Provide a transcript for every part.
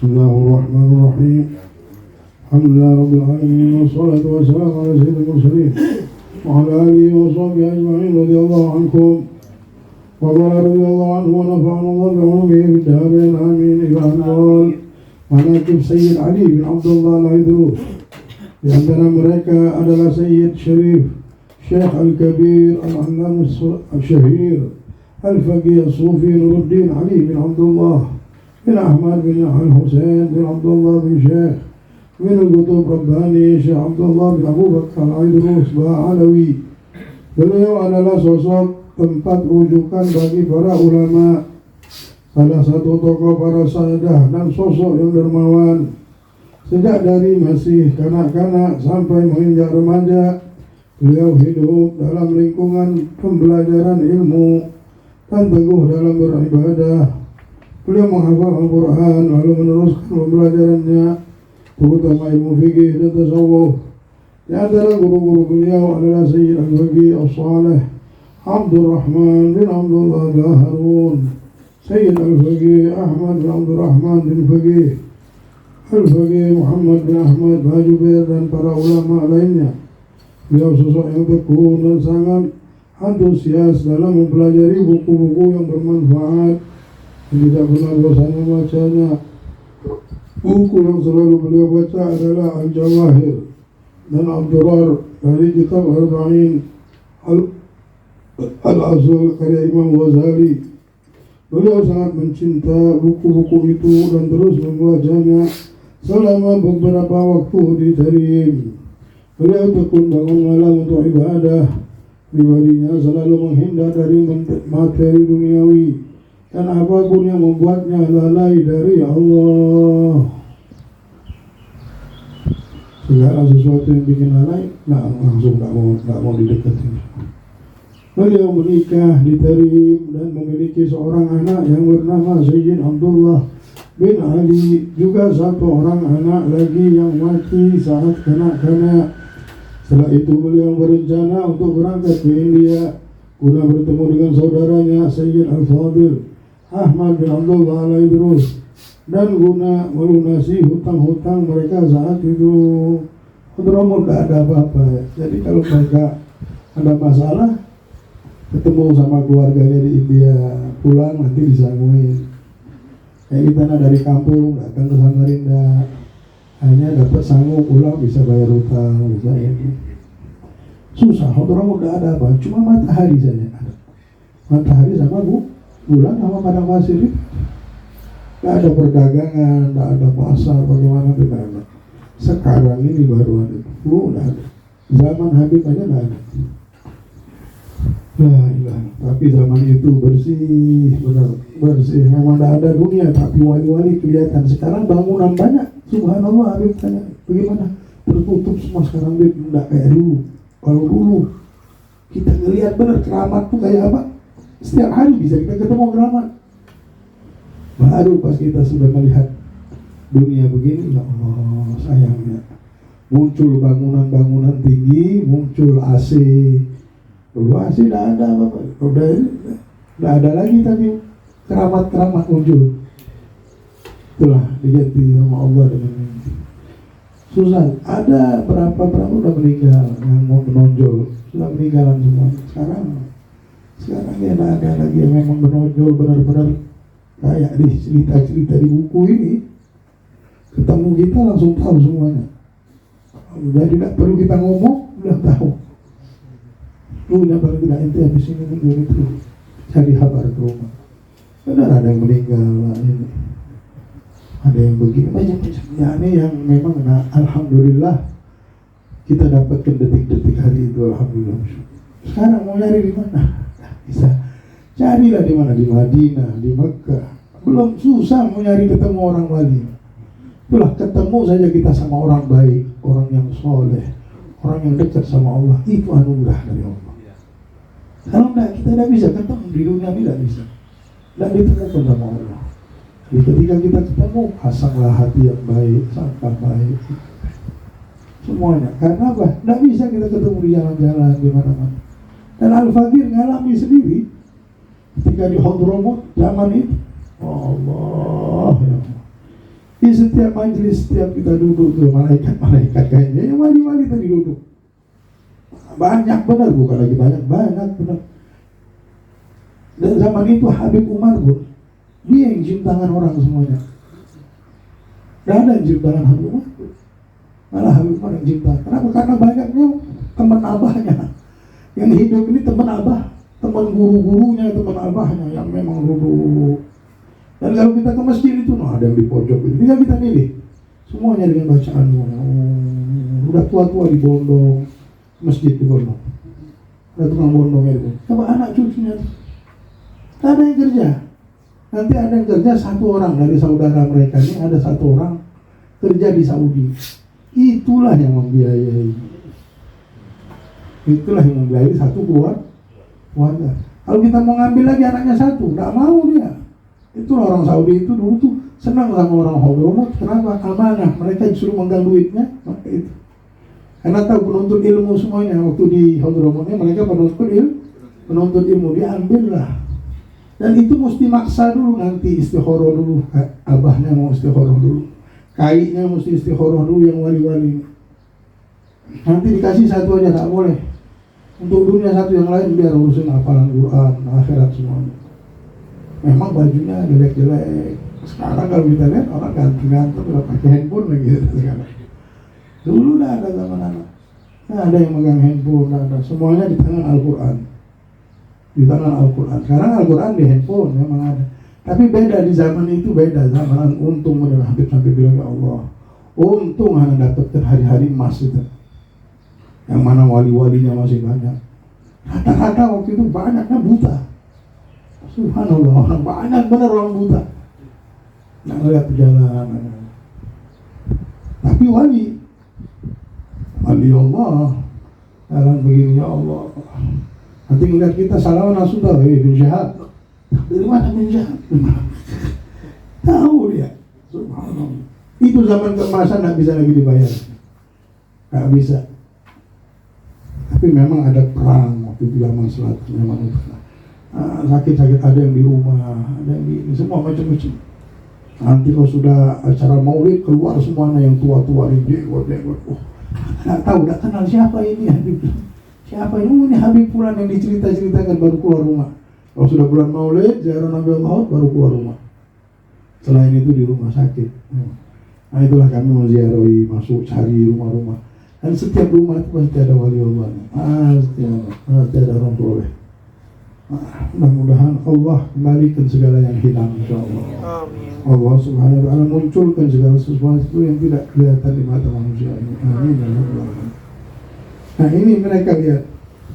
Bismillahirrahmanirrahim. Alhamdulillah Rabbil Alamin. Wassalatu wassalamu ala sayyidil mursalin wa ala alihi wa sahbihi ajma'in radhiyallahu ankum wa radhiyallahu anhu wa nafa'ana Allah bi'ulumihi fid darain amin. Ibadallah, manaqib Sayyid Ali bin Abdullah Al-Idrus. Di antara mereka adalah Sayyid Syarif Syekh Al-Kabir Al-Allam Al-Syahir Al-Faqih Al-Sufi Nuruddin Ali bin Abdullah bin Ahmad bin Al-Husain bin Abdullah bin Syekh bin Al-Qutub Rabbani Syekh Abdullah bin Abu Bakar Al-Idrus Ba'alawi. Beliau adalah sosok tempat rujukan bagi para ulama, salah satu tokoh para sahadah dan sosok yang dermawan. Sejak dari masih kanak-kanak sampai menginjak remaja, beliau hidup dalam lingkungan pembelajaran ilmu dan teguh dalam beribadah. Beliau menghafal Al-Quran lalu meneruskan pembelajarannya, terutama ilmu fikih dan tasawuf. Di antara guru-guru beliau adalah Sayyid Al-Faqih As-Salih Abdurrahman bin Abdullah Al-Harun, Sayyid Al-Faqih Ahmad bin Abdurrahman bin Faqih, Al-Faqih Muhammad bin Ahmad Bajuber, dan para ulama lainnya. Beliau sosok yang tekun dan sangat antusias dalam mempelajari buku-buku yang bermanfaat, dan tidak pernah bosan membacanya. Buku yang selalu beliau baca adalah Al-Jawahir dan Ad-Durar dari kitab Arba'in Al-Asl karya Imam Ghazali. Beliau sangat mencinta buku-buku itu dan terus membacanya selama beberapa waktu di Tarim. Beliau tekun bangun malam untuk ibadah. Pribadinya selalu menghindar dari materi duniawi dan apapun yang membuatnya lalai dari Allah. Segala sesuatu yang bikin lalai, langsung nggak mau didekati. Beliau menikah di Tarim dan memiliki seorang anak yang bernama Sayyid Abdullah bin Ali, juga satu orang anak lagi yang mati saat kanak-kanak. Setelah itu beliau berencana untuk berangkat ke India guna bertemu dengan saudaranya Sayyid Al-Fadil Ahmad bin Abdullah Al-Idrus dan guna melunasi hutang-hutang mereka saat itu. Hadramaut tidak ada apa-apa ya. Jadi kalau mereka ada masalah, ketemu sama keluarganya di India, pulang nanti disangguin. Kayak kita dari kampung datang ke Samarinda, hanya dapat sangu, pulang bisa bayar hutang, bisa ini. Susah, Hadramaut tidak ada apa, cuma matahari saja ada. Matahari sama bulan sama padang pasir. Tidak ada perdagangan, tidak ada pasar, bagaimana tidak ada. Sekarang ini baru ada, tidak ada. Zaman Habib aja tidak ada. Tapi zaman itu bersih, benar bersih. Memang tidak ada dunia, tapi wali-wali kelihatan. Sekarang bangunan banyak, subhanallah. Habib tanya, bagaimana? Tertutup semua sekarang, Habib. Tidak kayak dulu. Kalau dulu kita ngelihat benar keramat tuh kayak apa? Setiap hari bisa kita ketemu keramat. Baru pas kita sudah melihat dunia begini, ya Allah, sayangnya muncul bangunan-bangunan tinggi, muncul AC. Dulu AC tidak ada apa-apa, udah tidak ada lagi, tapi keramat-keramat muncul. Itulah diganti sama Allah dengan ini. Susah, ada berapa udah meninggal yang mau menonjol, sudah meninggalan semua. Sekarang ya tidak ada lagi yang memang menonjol benar-benar kayak di cerita-cerita di buku ini. Ketemu kita langsung tahu semuanya. Jadi tidak perlu kita ngomong, udah tahu. Dulunya paling tidak ente habis ini minggu itu cari kabar ke rumah. Benar ada yang meninggal, ini ada yang begini, macam-macam. Ya ini yang memang, alhamdulillah kita dapatkan detik-detik hari itu, alhamdulillah. Sekarang mau nyari di mana? Bisa carilah di mana, di Madinah, di Mekah. Belum susah mau nyari ketemu orang wali. Itulah ketemu saja kita sama orang baik, orang yang soleh, orang yang dekat sama Allah. Itu anugerah dari Allah. Kalau enggak, kita tidak bisa ketemu di dunia ini, tidak bisa. Dan ditemukan sama Allah. Jadi ketika kita ketemu, pasanglah hati yang baik, sangka baik, semuanya. Karena apa? Tidak bisa kita ketemu di jalan-jalan, di mana-mana. Dan Al-Faqih ngalami sendiri ketika di Hadramaut zaman itu. Allah ya Allah. Di setiap majelis, setiap kita duduk tuh malaikat-malaikat kayaknya yang wali-wali tadi duduk. Banyak benar, bukan lagi banyak benar. Dan zaman itu Habib Umar pun dia yang cium tangan orang semuanya. Gak ada yang cium tangan Habib Umar, malah Habib Umar yang cium tangan. Kenapa? Karena banyaknya teman abahnya yang hidup ini, teman abah, teman guru-gurunya, teman abahnya yang memang duduk. Dan kalau kita ke masjid itu, ada yang di pojok itu, tinggal kita milih semuanya dengan bacaan. Udah tua-tua di Bondong, masjid di Bondong, ada tukang bondong itu. Coba anak cucunya, tak ada yang kerja. Nanti ada yang kerja satu orang dari saudara mereka ini, ada satu orang kerja di Saudi. Itulah yang membiayai. Itulah yang membiayai satu keluarga. Kalau kita mau ngambil lagi anaknya satu, nggak mau dia. Itulah orang Saudi itu dulu tuh senang sama orang Hadramaut. Kenapa? Amanah. Mereka disuruh megang duitnya, maka itu. Karena tahu penuntut ilmu semuanya. Waktu di Hadramautnya mereka penuntut ilmu, diambillah. Dan itu mesti maksa dulu, nanti istikharah dulu. Abahnya mau istikharah dulu, kaiknya mesti istikharah dulu, yang wali-wali. Nanti dikasih satu aja, tak boleh. Untuk dunia satu, yang lain biar urusin hafalan Quran, akhirat semuanya. Memang bajunya jelek-jelek. Sekarang kalau kita lihat orang gantung-gantung udah pakai handphone lagi sekarang. Dulu dah ada zaman anak. Ada yang megang handphone, ada. Semuanya di tangan Al-Quran. Di tangan Al-Quran. Sekarang Al-Quran di handphone memang ada. Tapi beda di zaman itu, beda zaman. Untung adalah Habib sampai bilang, ya Allah, untung hanya dapatkan hari-hari emas itu. Yang mana wali-walinya masih banyak. Rata-rata waktu itu banyaknya buta. Subhanallah, orang banyak benar orang buta. Nggak ngeliat perjalanan. Tapi wali Allah, jalan begini, ya Allah. Nanti ngeliat kita salaman langsung tahu, bin Syahab. Dari mana bin Syahab? Tahu dia. Subhanallah. Itu zaman keemasan, nggak bisa lagi dibayar. Nggak bisa. Tapi memang ada perang waktu itu zaman selatan, memang itu. Sakit-sakit ada yang di rumah, ada yang di semua macam-macam. Nanti kalau sudah acara maulid, keluar semuanya yang tua-tua ini, jenggot. Nggak tahu, nggak kenal siapa ini Habib. Siapa ini Habib Fulan yang dicerita-ceritakan, baru keluar rumah. Kalau sudah bulan maulid, ziarah Nabi Allah, baru keluar rumah. Selain itu di rumah sakit. Nah itulah kami menziarahi, masuk cari rumah-rumah. Dan setiap rumah itu pasti ada wali Allah. Pasti ada orang soleh. Mudah-mudahan Allah kembalikan segala yang hilang, insyaallah. Allah subhanahu wa ta'ala munculkan segala sesuatu yang tidak kelihatan di mata manusia ini. Amin. Nah ini mereka lihat,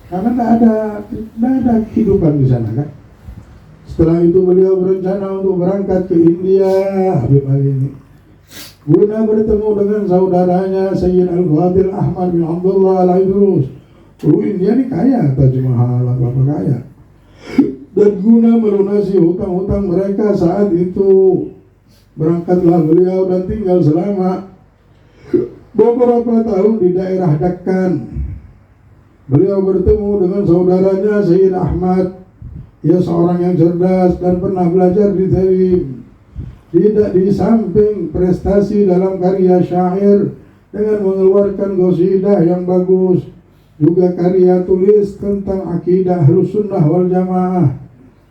karena tidak ada kehidupan di sana kan. Setelah itu beliau berencana untuk berangkat ke India, Habib Ali ini, guna bertemu dengan saudaranya Sayyid Al-Fadil Ahmad bin Abdullah Al-Idrus. India ini kaya, Taj Mahal, apa kaya. Dan guna melunasi hutang-hutang mereka saat itu, berangkatlah beliau dan tinggal selama beberapa tahun di daerah Dakkan. Beliau bertemu dengan saudaranya Sayyid Ahmad. Ia seorang yang cerdas dan pernah belajar di Tarim. Tidak di samping prestasi dalam karya syair dengan mengeluarkan qasidah yang bagus, juga karya tulis tentang akidah Ahlussunnah wal Jamaah,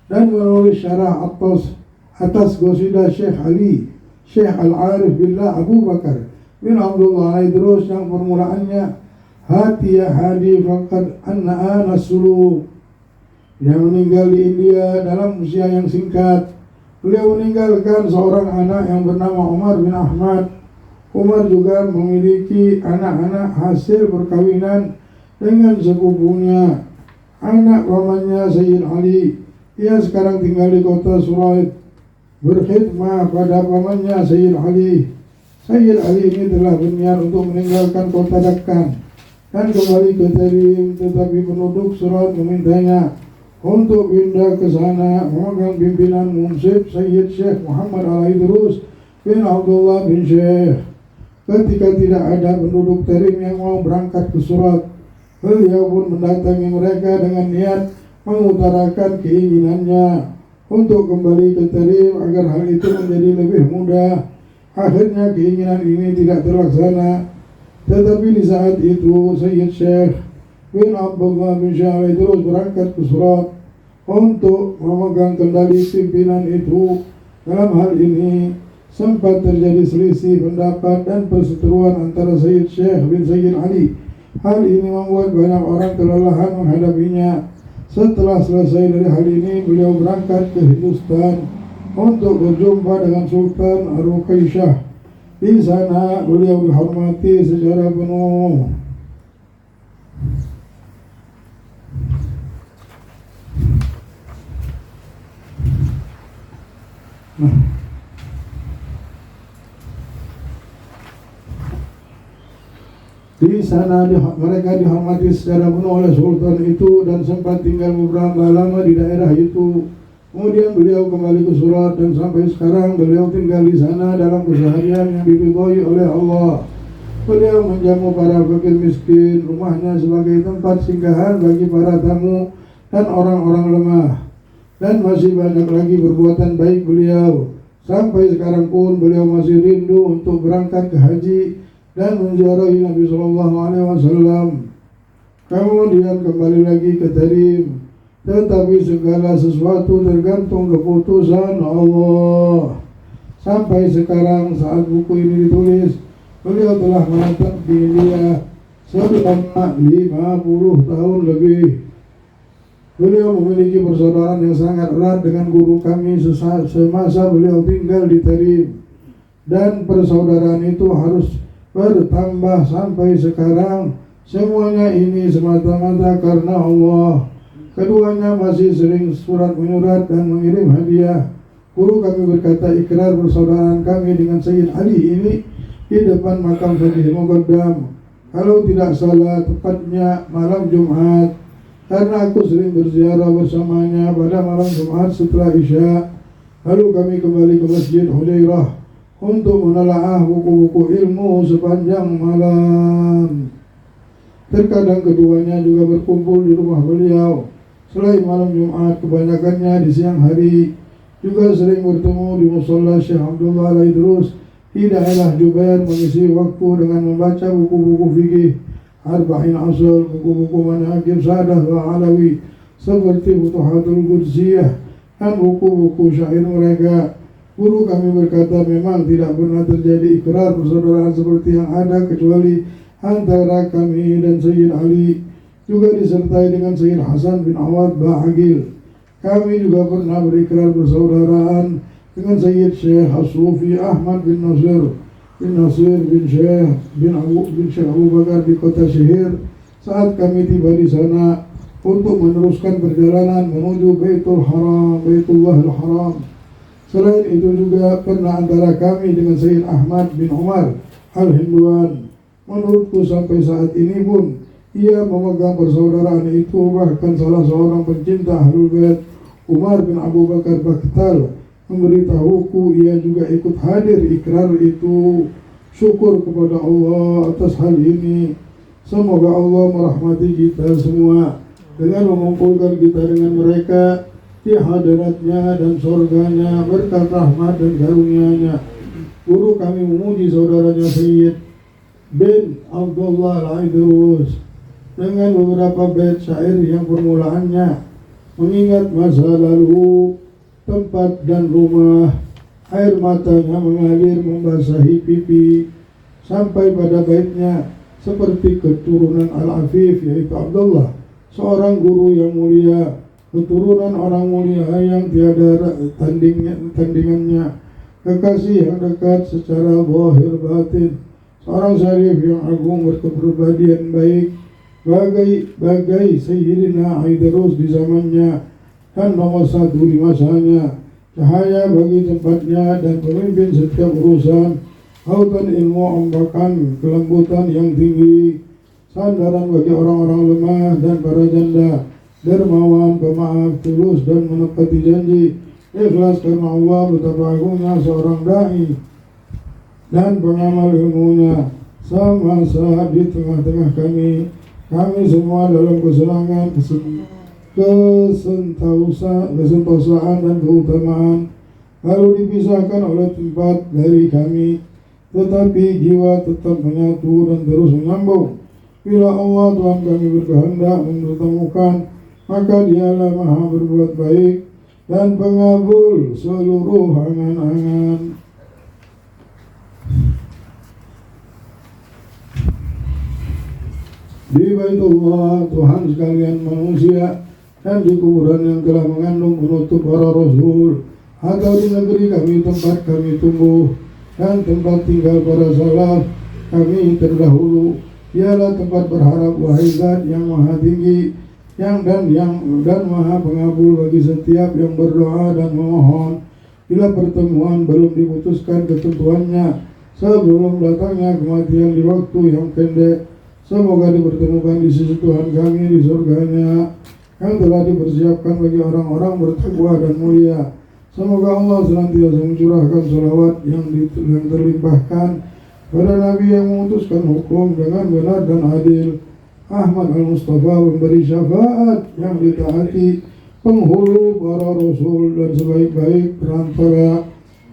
dan menulis syarah atas qasidah Syekh Ali, Syekh Al-Arif Billah Abu Bakar bin Abdullah Idrus yang permulaannya hati ya hadi faqad anna suluk, yang meninggal di India dalam usia yang singkat. Beliau meninggalkan seorang anak yang bernama Umar bin Ahmad. Umar juga memiliki anak-anak hasil perkawinan dengan sepupunya, anak pamannya Sayyid Ali. Ia sekarang tinggal di kota Suraid, berkhidmah pada pamannya Sayyid Ali. Sayyid Ali ini telah berniat untuk meninggalkan kota Dakkan dan kembali ke Tarim, tetapi penduduk Suraid memintanya untuk pindah ke sana memegang pimpinan munsib Sayyid Syekh Muhammad Al-Idrus bin Abdullah bin Syekh. Ketika tidak ada penduduk Tarim yang mau berangkat ke Surat, beliau pun mendatangi mereka dengan niat mengutarakan keinginannya untuk kembali ke Tarim agar hal itu menjadi lebih mudah. Akhirnya keinginan ini tidak terlaksana. Tetapi di saat itu Sayyid Syekh bin Abdullah bin Syahri terus berangkat ke Surat untuk memegang kendali pimpinan itu. Dalam hal ini sempat terjadi selisih pendapat dan perseteruan antara Sayyid Syekh bin Sayyid Ali. Hal ini membuat banyak orang kelelahan menghadapinya. Setelah selesai dari hal ini, beliau berangkat ke Hindustan untuk berjumpa dengan Sultan Ar-Ruqaisyah. Di sana beliau dihormati secara penuh. Di sana mereka dihormati secara penuh oleh Sultan itu dan sempat tinggal beberapa lama di daerah itu. Kemudian beliau kembali ke Surat dan sampai sekarang beliau tinggal di sana dalam keseharian yang diridhoi oleh Allah. Beliau menjamu para fakir miskin, rumahnya sebagai tempat singgahan bagi para tamu dan orang-orang lemah. Dan masih banyak lagi perbuatan baik beliau. Sampai sekarang pun beliau masih rindu untuk berangkat ke haji dan menziarahi Nabi SAW. Kemudian kembali lagi ke Tarim. Tetapi segala sesuatu tergantung keputusan Allah. Sampai sekarang saat buku ini ditulis, beliau telah menetap di India selama 50 tahun lebih. Beliau memiliki persaudaraan yang sangat erat dengan guru kami semasa beliau tinggal di Tarim. Dan persaudaraan itu harus bertambah sampai sekarang. Semuanya ini semata-mata karena Allah. Keduanya masih sering surat menyurat dan mengirim hadiah. Guru kami berkata ikrar persaudaraan kami dengan Sayyid Ali ini di depan makam Fadih Muqaddam. Kalau tidak salah tepatnya malam Jumat. Karena aku sering berziarah bersamanya pada malam Jumat setelah Isya. Lalu kami kembali ke Masjid Hudairah untuk menelaah buku-buku ilmu sepanjang malam. Terkadang keduanya juga berkumpul di rumah beliau. Selain malam Jumat, kebanyakannya di siang hari. Juga sering bertemu di Musalla Syekh Abdullah Al-Idrus di daerah Jubair, mengisi waktu dengan membaca buku-buku fikih, Arba'in Asal, buku-buku Manhajim Sadah wa Alawi seperti Futuhatul Qudsiyah dan buku-buku syair mereka. Guru kami berkata memang tidak pernah terjadi ikrar persaudaraan seperti yang ada kecuali antara kami dan Sayyid Ali, juga disertai dengan Sayyid Hasan bin Awad Ba'agil. Kami juga pernah berikrar persaudaraan dengan Sayyid Syekh As-Sufi Ahmad bin Nasir bin Syekh Abu Bakar di kota Syihir saat kami tiba di sana untuk meneruskan perjalanan menuju Baitullahil Haram. Selain itu juga pernah antara kami dengan Sayyid Ahmad bin Umar Al-Hinduan. Menurutku sampai saat ini pun ia memegang persaudaraan itu. Bahkan salah seorang pencinta Ahlul Bait, Umar bin Abu Bakar Bakhtal, memberitahuku ia juga ikut hadir ikrar itu. Syukur kepada Allah atas hal ini. Semoga Allah merahmati kita semua dengan mengumpulkan kita dengan mereka di hadiratnya dan surganya berkat rahmat dan karunia-Nya. Guru kami memuji saudaranya Sayyid bin Abdullah Al-Idrus dengan beberapa bait syair yang permulaannya mengingat masa lalu, tempat dan rumah, air matanya mengalir membasahi pipi, sampai pada baitnya seperti keturunan Al-Afif yaitu Abdullah, seorang guru yang mulia, keturunan orang mulia yang tiada tandingannya, kekasih yang dekat secara zahir batin, seorang syarif yang agung berkepribadian baik, bagai Sayyidina Idrus di zamannya dan nomor satu di masanya, cahaya bagi tempatnya dan pemimpin setiap urusan, lautan ilmu ambakan kelembutan yang tinggi, sandaran bagi orang-orang lemah dan para janda, dermawan, pemaaf, tulus dan menepati janji, ikhlas karena Allah, betapa agungnya seorang da'i dan pengamal ilmunya. Sama saat di tengah-tengah kami semua dalam kesenangan, kesentausaan dan keutamaan, lalu dipisahkan oleh tempat dari kami, tetapi jiwa tetap menyatu dan terus menyambung. Bila Allah Tuhan kami berkehendak mempertemukan, maka Dialah Maha berbuat baik dan pengabul seluruh angan-angan. Di Baitullah Tuhan sekalian manusia, dan di kuburan yang telah mengandung penutup para rasul, atau di negeri kami tempat kami tumbuh dan tempat tinggal para salaf kami terdahulu, ialah tempat berharap wahai Zat yang maha tinggi, yang maha pengabul bagi setiap yang berdoa dan memohon. Bila pertemuan belum diputuskan ketentuannya sebelum datangnya kematian di waktu yang pendek, semoga dipertemukan di sisi Tuhan kami di surganya yang telah dipersiapkan bagi orang-orang bertakwa dan mulia. Semoga Allah senantiasa mencurahkan salawat yang terlimpahkan pada Nabi yang memutuskan hukum dengan benar dan adil, Ahmad Al-Mustafa, memberi syafaat yang ditaati, penghulu para rasul dan sebaik-baik perantara,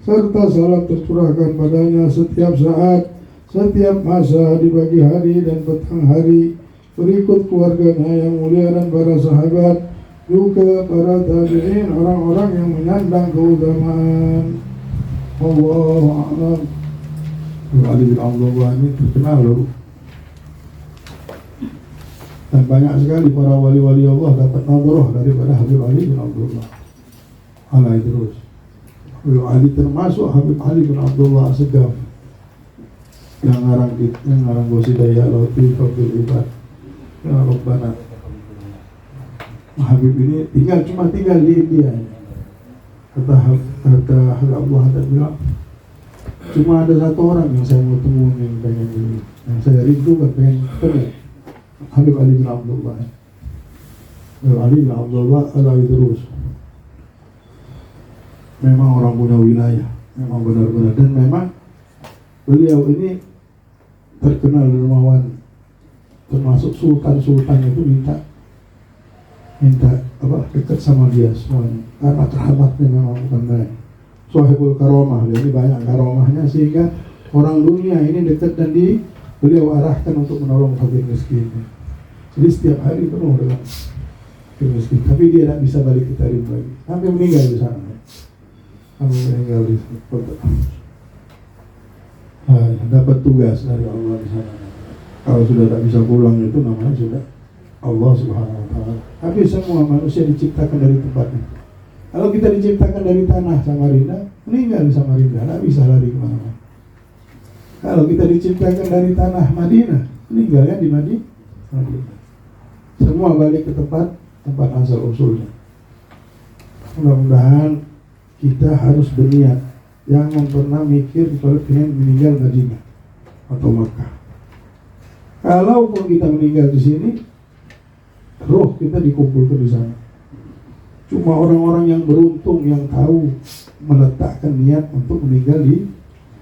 serta salam tercurahkan padanya setiap saat, setiap masa di pagi hari dan petang hari, berikut keluarganya yang mulia dan para sahabat, juga para tabi'in, orang-orang yang menyandang keutamaan. Allahu a'lam. Ali bin Abdullah ini terkenal loh, dan banyak sekali para wali-wali Allah dapat nadhrah daripada Habib Ali bin Abdullah alaihi terus. Habib Ali termasuk Habib Ali bin Abdullah Segaf yang ngarang qasidah ya Latif Fadil Ibad ya Rabbana. Habib ini cuma tinggal di India. Kata Habib Allah dan bilang, cuma ada satu orang yang saya mau temuin yang pengen ini, yang saya rindukan pengen ketemu, Habib Ali bin Abdullah. Habib Ali bin Abdullah alaihi terus. Memang orang punya wilayah, memang benar-benar, dan memang beliau ini terkenal dermawan, termasuk sultan-sultan itu minta dekat sama dia semuanya, karena keramatnya memang bukan main. Sohibul karomah, dia ini banyak karomahnya sehingga orang dunia ini dekat dan beliau arahkan untuk menolong fakir miskin. Jadi setiap hari penuh dengan fakir miskin, tapi dia tidak bisa balik ke Tarim lagi, sampai meninggal di sana. Dapat tugas dari Allah di sana. Kalau sudah tak bisa pulang itu namanya sudah Allah Subhanahu wa Ta'ala. Tapi semua manusia diciptakan dari tempatnya. Kalau kita diciptakan dari tanah Samarinda, meninggal di Samarinda, tidak bisa lari kemana-mana. Kalau kita diciptakan dari tanah Madinah, meninggalnya di Madinah. Semua balik ke tempat asal usulnya. Mudah-mudahan kita harus berniat, jangan pernah mikir kalau ingin meninggal Madinah atau Makkah. Kalaupun kita meninggal di sini, roh kita dikumpulkan di sana. Cuma orang-orang yang beruntung yang tahu meletakkan niat untuk meninggal di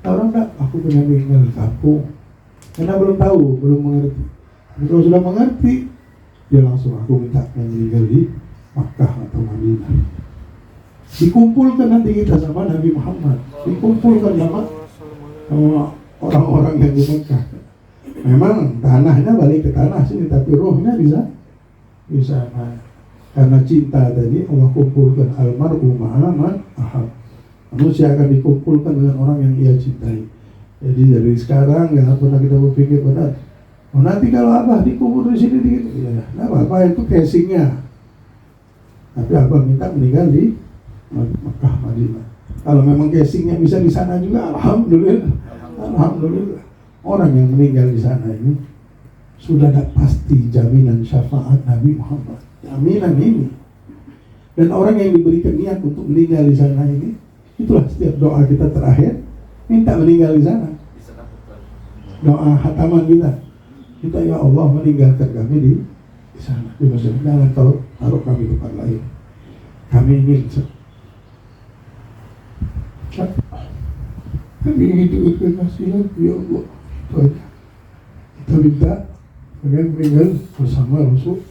orang tak, aku pengen meninggal di kampung, karena belum tahu, belum mengerti. Tapi kalau sudah mengerti, dia langsung aku minta yang meninggal di Makkah atau Madinah. Dikumpulkan nanti kita sama Nabi Muhammad, dikumpulkan sama orang-orang yang di Makkah. Memang tanahnya balik ke tanah sini, tapi rohnya di sana. Karena cinta tadi Allah kumpulkan almarhum ma'aman ahab. Manusia akan dikumpulkan dengan orang yang ia cintai. Jadi dari sekarang jangan pernah kita berpikir benar, nanti kalau Abah dikubur di sini ya, nah apa itu casingnya. Tapi Abah minta meninggal di Makkah Madinah. Kalau memang casingnya bisa di sana juga, alhamdulillah. Alhamdulillah. Orang yang meninggal di sana ini sudah ada pasti jaminan syafaat Nabi Muhammad. Jaminan ini. Dan orang yang diberikan niat untuk meninggal di sana ini, itulah setiap doa kita terakhir minta meninggal di sana. Doa hataman kita ya Allah meninggalkan kami di sana. Jangan taruh kami di tempat lain. Kami ingin kasihan ya Allah. Itu aja. Kita minta pengen meninggal bersama Rasul.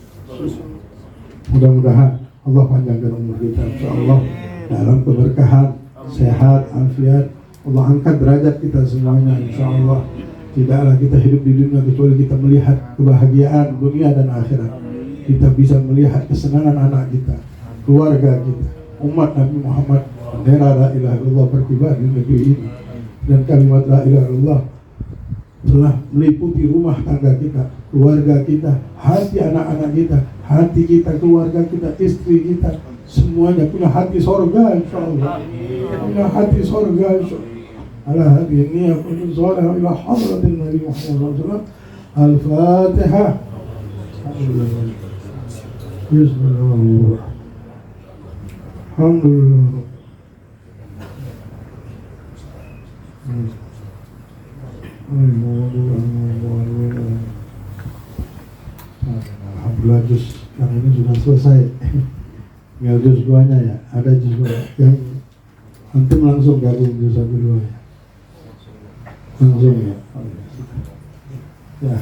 Mudah-mudahan Allah panjangkan umur kita, insyaallah dalam keberkahan sehat, afiat. Allah angkat derajat kita semuanya, insya Allah. Tidaklah kita hidup di dunia kecuali kita melihat kebahagiaan dunia dan akhirat. Kita bisa melihat kesenangan anak kita, keluarga kita, umat Nabi Muhammad. Bendera la ilaha illallah berkibar di negeri ini, dan kalimat la ilaha illallah telah meliputi rumah tangga kita, keluarga kita, hati anak-anak kita, hati kita, keluarga kita, istri kita, semuanya punya hati sorga, insyaallah. Punya hati sorga, insyaallah. Ala hadhihi niyyah kuntum salihah ila hadratin Nabi Muhammad sallallahu alaihi wasallam. Al-Fatihah. Bismillah. Alhamdulillah. Alhamdulillah juz yang ini sudah selesai. Tinggal juz 2-nya ya. Ada juz 2 yang antum langsung gabung juz 1 2 ya. Langsung ya. Ya,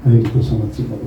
ayo kita salat sunat.